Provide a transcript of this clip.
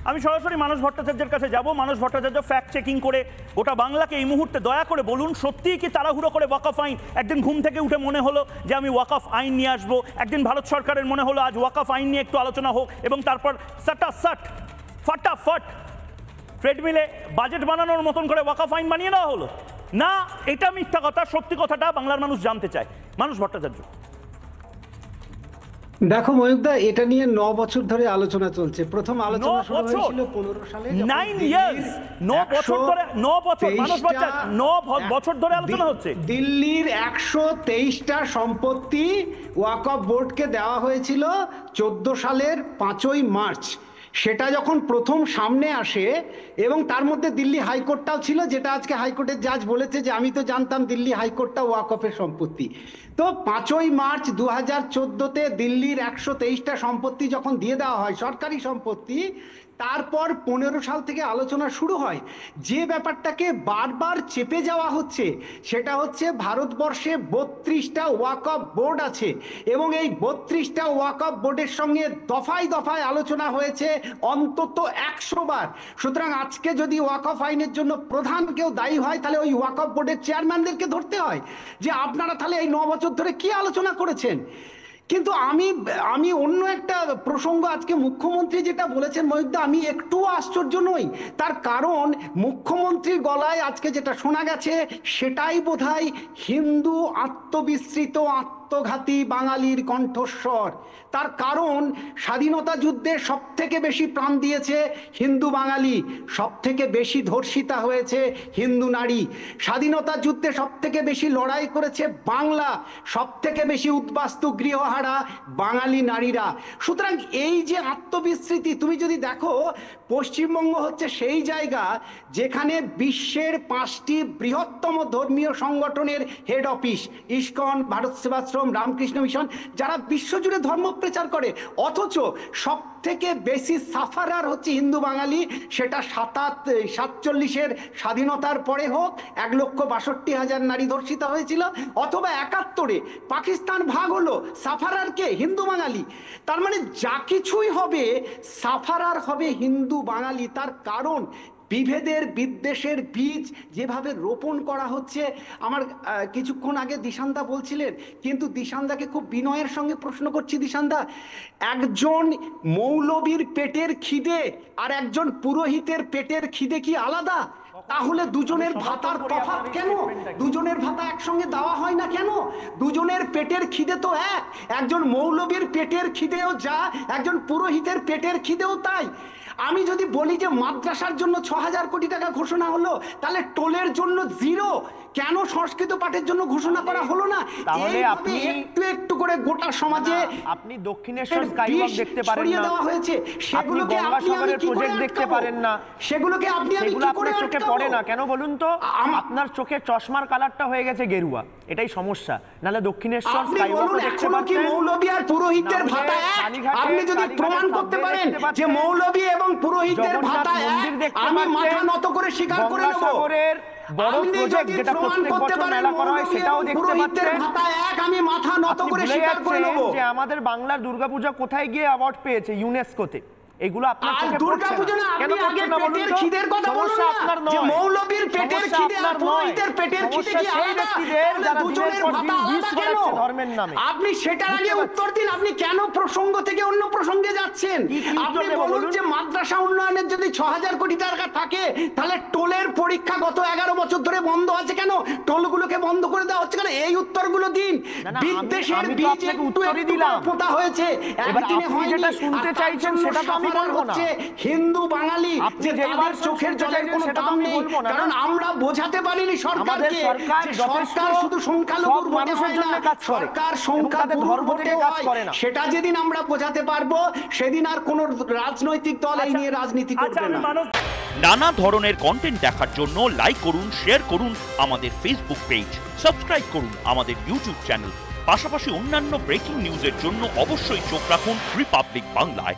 আমি সরাসরি মানস ভট্টাচার্যের কাছে যাব। মানস ভট্টাচার্য ফ্যাক্ট চেকিং করে গোটা বাংলাকে এই মুহূর্তে দয়া করে বলুন, সত্যিই কি তাড়াহুড়ো করে ওয়াকফ আইন, একদিন ঘুম থেকে উঠে মনে হলো যে আমি ওয়াকফ আইন নিয়ে আসবো, একদিন ভারত সরকারের মনে হলো আজ ওয়াকফ আইন নিয়ে একটু আলোচনা হোক, এবং তারপর সাটাসাট ফাটাফট ট্রেডমিলে বাজেট বানানোর মতন করে ওয়াকফ আইন বানিয়ে দেওয়া হলো? না, এটা মিথ্যা কথা, সত্যি কথাটা বাংলার মানুষ জানতে চায়। মানস ভট্টাচার্য। দেখো ময়ূকদা, এটা নিয়ে 9 বছর ধরে আলোচনা চলছে। প্রথম আলোচনা শুরু হয়েছিল 15 সালে। 9 ইয়ার্স, 9 বছর ধরে, 9 বছর মানস ভট্টাচার্য, 9 বছর ধরে আলোচনা হচ্ছে। দিল্লির 123টা সম্পত্তি ওয়াকফ বোর্ডকে দেওয়া হয়েছিল 14 সালের 5ই মার্চ। সেটা যখন প্রথম সামনে আসে, এবং তার মধ্যে দিল্লি হাইকোর্টটাও ছিল, যেটা আজকে হাইকোর্টের জাজ বলেছে যে আমি তো জানতাম দিল্লি হাইকোর্টটা ওয়াকফের সম্পত্তি। তো 5ই মার্চ 2014-তে দিল্লির 123টা সম্পত্তি যখন দিয়ে দেওয়া হয়, সরকারি সম্পত্তি, তারপর 15 সাল থেকে আলোচনা শুরু হয়। যে ব্যাপারটাকে বারবার চেপে যাওয়া হচ্ছে সেটা হচ্ছে ভারতবর্ষে 32টা ওয়াকফ বোর্ড আছে, এবং এই 32টা ওয়াকফ বোর্ডের সঙ্গে দফায় দফায় আলোচনা হয়েছে অন্তত 100 বার। সুতরাং আজকে যদি ওয়াকফ আইনের জন্য প্রধান কেউ দায়ী হয়, তাহলে ওই ওয়াকফ বোর্ডের চেয়ারম্যানদেরকে ধরতে হয় যে আপনারা তাহলে এই 9 বছর ধরে কি আলোচনা করেছেন। কিন্তু আমি অন্য একটা প্রসঙ্গ, আজকে মুখ্যমন্ত্রী যেটা বলেছেন ময়ূকদা, আমি একটুও আশ্চর্য নই। তার কারণ মুখ্যমন্ত্রীর গলায় আজকে যেটা শোনা গেছে সেটাই বোধহয় হিন্দু আত্মবিস্মৃত আত্মঘাতী বাঙালির কণ্ঠস্বর। তার কারণ স্বাধীনতা যুদ্ধে সব থেকে বেশি প্রাণ দিয়েছে হিন্দু বাঙালি, সব থেকে বেশি ধর্ষিতা হয়েছে হিন্দু নারী, স্বাধীনতা যুদ্ধে সব থেকে বেশি লড়াই করেছে বাংলা, সব থেকে বেশি উদ্বাস্তু গৃহহারা বাঙালি নারীরা। সুতরাং এই যে আত্মবিস্মৃতি, তুমি যদি দেখো পশ্চিমবঙ্গ হচ্ছে সেই জায়গা যেখানে বিশ্বের 5টি বৃহত্তম ধর্মীয় সংগঠনের head office, ISKCON, Bharat Sevashram, Ramakrishna mission, যারা বিশ্বজুড়ে ধর্ম প্রচার করে, অথচ সব থেকে বেশি সাফারার হচ্ছে হিন্দু বাঙালি। সেটা 47-এর স্বাধীনতার পরে হোক, 1,62,000 নারী ধর্ষিতা হয়েছিল, অথবা 71-এ পাকিস্তান ভাগ হলো, সাফারার কে? হিন্দু বাঙালি। তার মানে যা কিছুই হবে সাফারার হবে হিন্দু বাঙালি। তার কারণ বিভেদের বিদ্বেষের বীজ যেভাবে রোপণ করা হচ্ছে। আমার কিছুক্ষণ আগে দিশান্দা বলছিলেন, কিন্তু দিশান্দাকে খুব বিনয়ের সঙ্গে প্রশ্ন করছি, দিশান্দা, একজন মৌলবীর পেটের খিদে আর একজন পুরোহিতের পেটের খিদে কি আলাদা? তাহলে দুজনের ভাতার তফাৎ কেন? দুজনের ভাতা একসঙ্গে দেওয়া হয় না কেন? দুজনের পেটের খিদে তো এক। একজন মৌলবীর পেটের খিদেও যা, একজন পুরোহিতের পেটের খিদেও তাই। আমি যদি বলি যে মাদ্রাসার জন্য 6,000 কোটি টাকা ঘোষণা হলো, তাহলে টোলের জন্য 0 কেন সংস্কৃত পাঠের জন্য ঘোষণা করা হলো না? তাহলে আপনি একটু একটু করে গোটা সমাজে আপনি দক্ষিণেশ্বর স্কাইওয়াক দেখতে পারেন না, দেওয়া হয়েছে, সেগুলোকে আপনি আমি কি করে দেখতে পারেন না, সেগুলোকে আপনি আমি কি করে চোখে পড়ে না কেন বলুন তো? আপনার চোখে চশমার কালারটা হয়ে গেছে গেরুয়া, এটাই সমস্যা। নালে দক্ষিণেশ্বর স্কাইওয়াক দেখতে পাচ্ছেন। মৌলবী আর পুরোহিতের ভাতা এক? আপনি যদি প্রমাণ করতে পারেন যে মৌলবী এবং পুরোহিতের ভাতা এক, আমি মাথা নত করে স্বীকার করে নেব। বড় প্রজেক্ট যেটা প্রত্যেক বছর মেলা করা হয় সেটাও দেখতে পাচ্ছেন। ভাতা এক, আমি মাথা নত করে স্বীকার করে নেব যে আমাদের বাংলার দুর্গাপূজা কোথায় গিয়ে অ্যাওয়ার্ড পেয়েছে, ইউনেস্কোতে। এগুলো আপনার চোখে পড়ছে না কেন? পড়ছে না বলুন তো? খিদের কথা বলুন না, আপনার যে নয়, মৌলবীর পেটের খিদে আর পুরোহিতের পেটের খিদে কি আলাদা? যারা দুজনের ভাতা আলাদা কেন? ধর্মের নামে আপনি সেটার আগে উত্তর দিন। আপনি কেন প্রসঙ্গ থেকে অন্য প্রসঙ্গে যাচ্ছেন? আপনি বলুন যে মাদ্রাসা উন্নয়নের যদি 6,000 কোটি টাকা থাকে, তাহলে টোলের পরীক্ষা গত 11 বছর ধরে বন্ধ আছে কেন? টোলগুলোকে বন্ধ করে দেওয়া হচ্ছে কেন? এই উত্তরগুলো দিন। বিদ্বেষের বীজ একটু একটু পোতা হয়েছে, একদিনে হয়নি। যেটা শুনতে চাইছেন সেটা তো আমি বলবো না। হিন্দু বাঙালি যে তাদের চোখের জলের কোনো দাম নেই, কারণ আমরা বোঝাতে পারিনি সরকারকে যে সরকার শুধু সংখ্যালঘুর ভোটে হয় না, সরকার সংখ্যালঘুর ভোটে হয়। সেটা যেদিন আমরা বোঝাতে পারবো, সেদিন আর কোনো রাজনৈতিক দল এই নিয়ে রাজনীতি করবে না। নানা ধরনের কন্টেন্ট দেখার জন্য লাইক করুন, শেয়ার করুন আমাদের ফেসবুক পেজ, সাবস্ক্রাইব করুন আমাদের ইউটিউব চ্যানেল। পাশাপাশি অন্যান্য ব্রেকিং নিউজের জন্য অবশ্যই চোখ রাখুন রিপাবলিক বাংলায়।